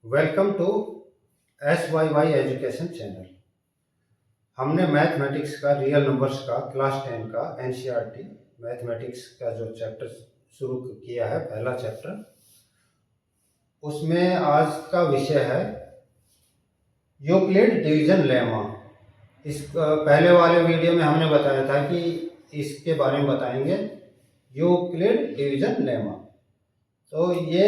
Welcome to SYY education channel. हमने mathematics का real numbers का क्लास 10 का NCERT मैथमेटिक्स का जो चैप्टर शुरू किया है, पहला चैप्टर, उसमें आज का विषय है यूक्लिड डिवीजन लेमा। इस पहले वाले वीडियो में हमने बताया था कि इसके बारे में बताएंगे, यूक्लिड डिवीजन लेमा। तो ये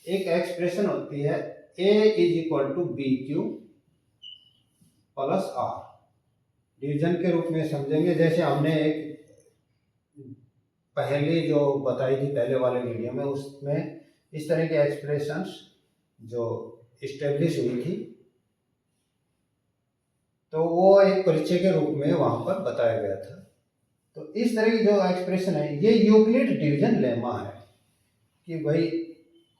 एक एक्सप्रेशन होती है A = BQ + R, डिवीजन के रूप में समझेंगे। जैसे हमने एक पहली जो बताई थी पहले वाले वीडियो में, उसमें इस तरह के एक्सप्रेशंस जो इस्टेब्लिश हुई थी, तो वो एक परिचय के रूप में वहां पर बताया गया था। तो इस तरह की जो एक्सप्रेशन है, ये यूक्लिड डिवीजन लेमा है कि भाई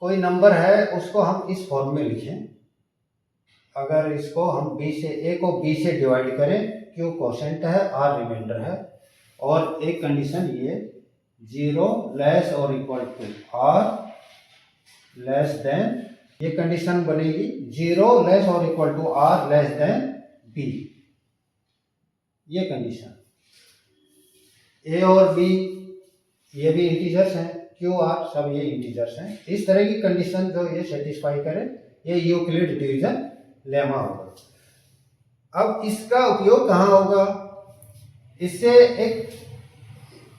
कोई नंबर है, उसको हम इस फॉर्म में लिखें। अगर इसको हम A को B से डिवाइड करें, Q कोशेंट है, R रिमाइंडर है, और एक कंडीशन ये 0 लेस और equal to R less than, ये कंडीशन बनेगी 0 लेस और equal to R less than B। ये कंडीशन A और B ये भी इंटीजर्स हैं, Q R सब ये इंटीजर्स हैं। इस तरह की कंडीशन जो ये सेटिस्फाई करे, ये यूक्लिड डिवीजन लेमा होगा। अब इसका उपयोग कहाँ होगा? इससे एक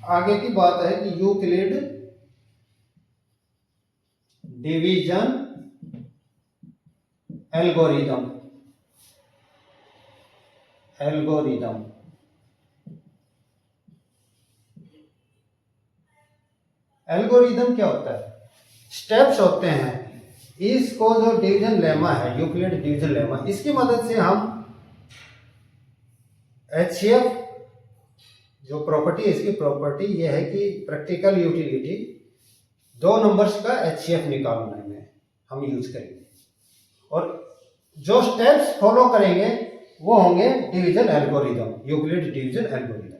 आगे की बात है कि यूक्लिड डिवीजन एल्गोरिदम क्या होता है? स्टेप्स होते हैं। इसको जो डिवीजन लेमा है, यूक्लिड डिवीजन लेमा, इसकी मदद से हम HCF जो प्रॉपर्टी है, इसकी प्रॉपर्टी ये है कि प्रैक्टिकल यूटिलिटी, दो नंबर्स का HCF निकालने में हम यूज करेंगे, और जो स्टेप्स फॉलो करेंगे वो होंगे division algorithm, Euclid division algorithm.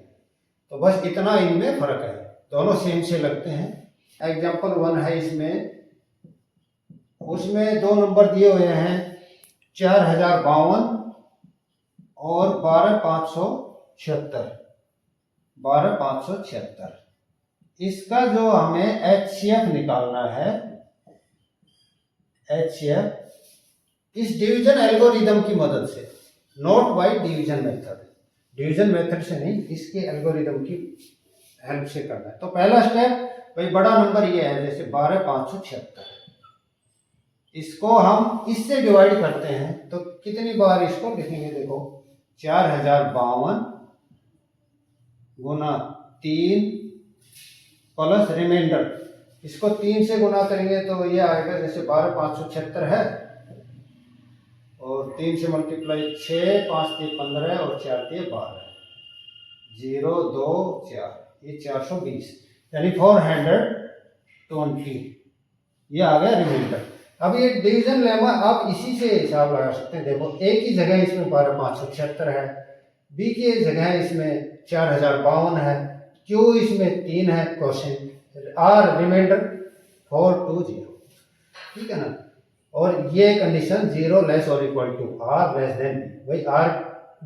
तो बस इतना इनमें फर्क है, दोनों सेम से लगते हैं। एग्जाम्पल 1 है इसमें, उसमें दो नंबर दिए हुए हैं 4052 और 12576। इसका जो हमें HCF निकालना है, HCF इस डिवीजन एल्गोरिदम की मदद से, not by division method, division method से नहीं, इसके एल्गोरिदम की हेल्प से करना है। तो पहला स्टेप, भाई बड़ा नंबर ये है, जैसे 12576, इसको हम इससे डिवाइड करते हैं तो कितनी बार इसको लिखेंगे? देखो 4052 गुना 3 प्लस रिमाइंडर, इसको 3 से गुना करेंगे तो ये आएगा, जैसे 12576 है और 3 से मल्टीप्लाई 6, 5 3 15 और 4 3 12, 0 2 4, ये 420, यानी 420, ये आ गया रिमाइंडर। अब ये डिवीजन लेमा आप इसी से हिसाब लगा सकते हैं। देखो A की जगह इसमें 12576 है, B की जगह इसमें 4052 है, Q इसमें 3 है क्वेश्चन, R रिमाइंडर 420, ठीक है ना। और ये कंडीशन 0 लेस और equal to R less than B, भाई R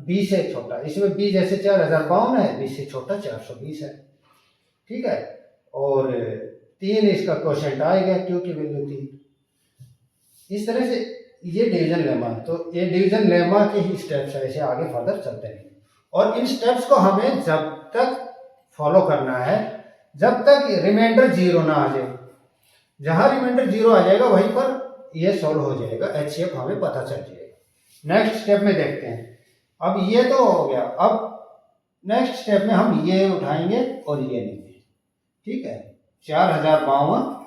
B से छोटा, इसमें B जैसे 4052 है, B से छोटा 420 है, ठीक है। और 3 इसका क्वेश्चन आएगा, Q की वैल्यू 3। इस तरह से ये डिवीजन लेमा है। तो ये डिवीजन लेमा के ही स्टेप्स है, ऐसे आगे फर्दर चलते हैं। और इन स्टेप्स को हमें जब तक फॉलो करना है जब तक रिमाइंडर 0 ना आ जाए। जहां रिमाइंडर 0 आ जाएगा वहीं पर ये सॉल्व हो जाएगा, HCF हमें पता चल जाएगा। नेक्स्ट स्टेप में देखते हैं। अब ये तो हो गया, अब नेक्स्ट स्टेप में हम ये उठाएंगे और ये लेंगे, ठीक है। 4052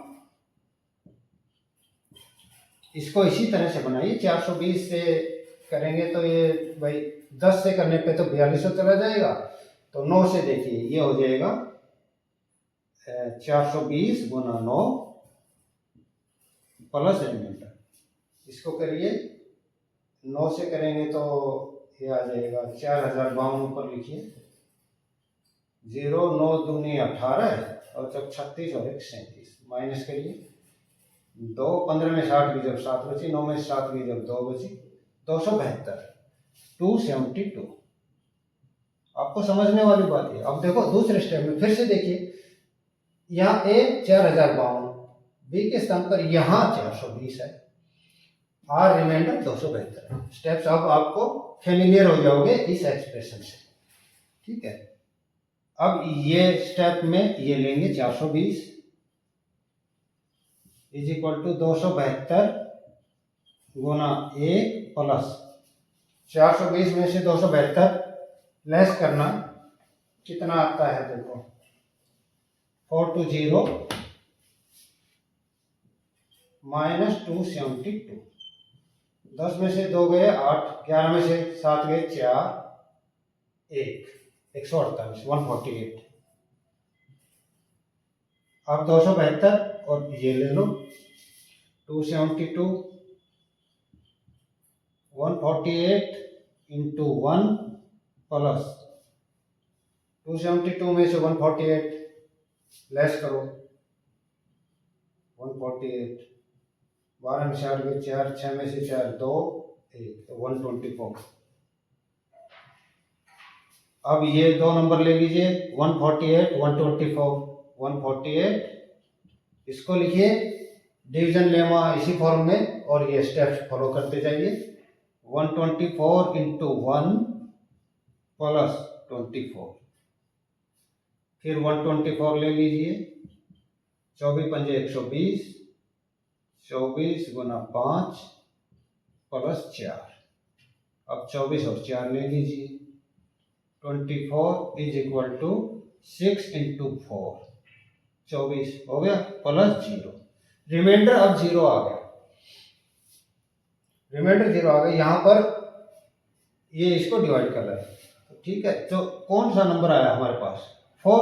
इसको इसी तरह से बनाइए, 420 से करेंगे तो ये भाई 10 से करने पे तो 4200 चला जाएगा, तो 9 से देखिए ये हो जाएगा 420 गुना 9 प्लस रिमाइंडर, इसको करिए 9 से करेंगे तो ये आ जाएगा 4052 ऊपर लिखिए, 0 9 दूनी 18 और जब 36 और 1 37, माइनस करिए 2 15 में 60 की जब 7 बची, 9 में 7 की जब 2 बची, 272, 272। आपको समझने वाली बात है। अब देखो दूसरे स्टेप में फिर से देखिए, यहाँ ए 4052, बी के स्थान पर यहाँ 420 है, आर रिमाइंडर 272 है। स्टेप्स अब आपको फेमिलियर हो जाओगे इस एक्सप्रेशन से, ठीक है। अब ये स्टेप में ये लेंगे 420 इज इक्वल टू 272 गुना ए प्लस 420 में से 272 लेस करना, कितना आता है देखो, 420 माइनस 272। 10 में से 2 गए 8, 11 में से 7 गए 4, 148, 148। अब 272 और ये ले लो, 272 148 इंटू 1 प्लस 272 में से 148 लेस करो, 148, 12 में 4 गए 4, 6 में से 4 2, 1, 124। अब ये दो नंबर ले लीजिए, 148 124, 148, इसको लिखिए डिवीजन लेमा इसी फॉर्म में, और ये स्टेप्स फॉलो करते जाइए। 124 इंटू 1 प्लस 24, फिर 124 ले लीजिए, 24 पंजे 120, 24 गुना 5 प्लस 4। अब 24 और 4 ले लीजिए, 24 इज इक्वल टू 6 इंटू 4, 24 हो गया प्लस 0, रिमाइंडर अब 0 आ गया, रिमाइंडर 0 आ गया। यहां पर ये इसको डिवाइड कर रहा है, ठीक है। तो कौन सा नंबर आया हमारे पास, 4।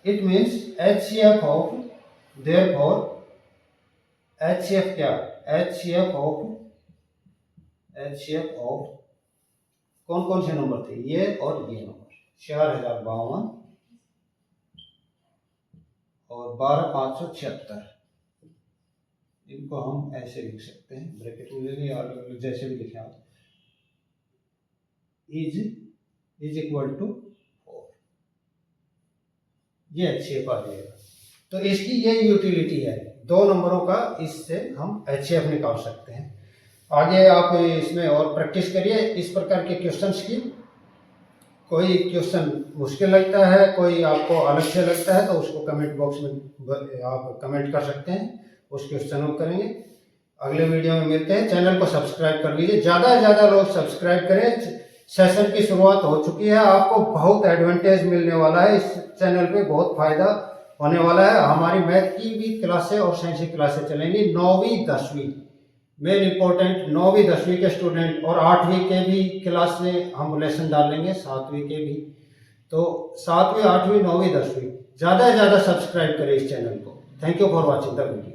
It means HCF of, therefore HCF क्या, HCF ऑफ कौन कौन से नंबर थे, ये और ये नंबर, 4052 और 12576। इनको हम ऐसे लिख सकते हैं, ब्रैकेट में ले लिया और जैसे भी लिखे आप, इज इक्वल टू 4, ये HCF आ जाएगा। तो इसकी ये यूटिलिटी है, दो नंबरों का इससे हम HCF निकाल सकते हैं। आगे आप इसमें और प्रैक्टिस करिए इस प्रकार के क्वेश्चंस की। कोई क्वेश्चन मुश्किल लगता है, कोई आपको अलग से लगता है, तो उसको कमेंट बॉक्स में आप कमेंट कर सकते हैं, उस क्वेश्चन को करेंगे। अगले वीडियो में मिलते हैं। चैनल को सब्सक्राइब कर लीजिए, ज़्यादा से ज़्यादा लोग सब्सक्राइब करें। सेशन की शुरुआत हो चुकी है, आपको बहुत एडवांटेज मिलने वाला है, इस चैनल पे बहुत फायदा होने वाला है। हमारी मैथ की भी क्लासें और साइंस की क्लासें चलेंगी, 9वीं 10वीं मेन इंपॉर्टेंट, 9वीं 10वीं के स्टूडेंट और 8वीं के भी क्लास में हम लेसन डालेंगे, 7वीं के भी। तो 7वीं 8वीं 9वीं 10वीं ज़्यादा से ज़्यादा सब्सक्राइब करें इस चैनल को। Thank you for watching the video.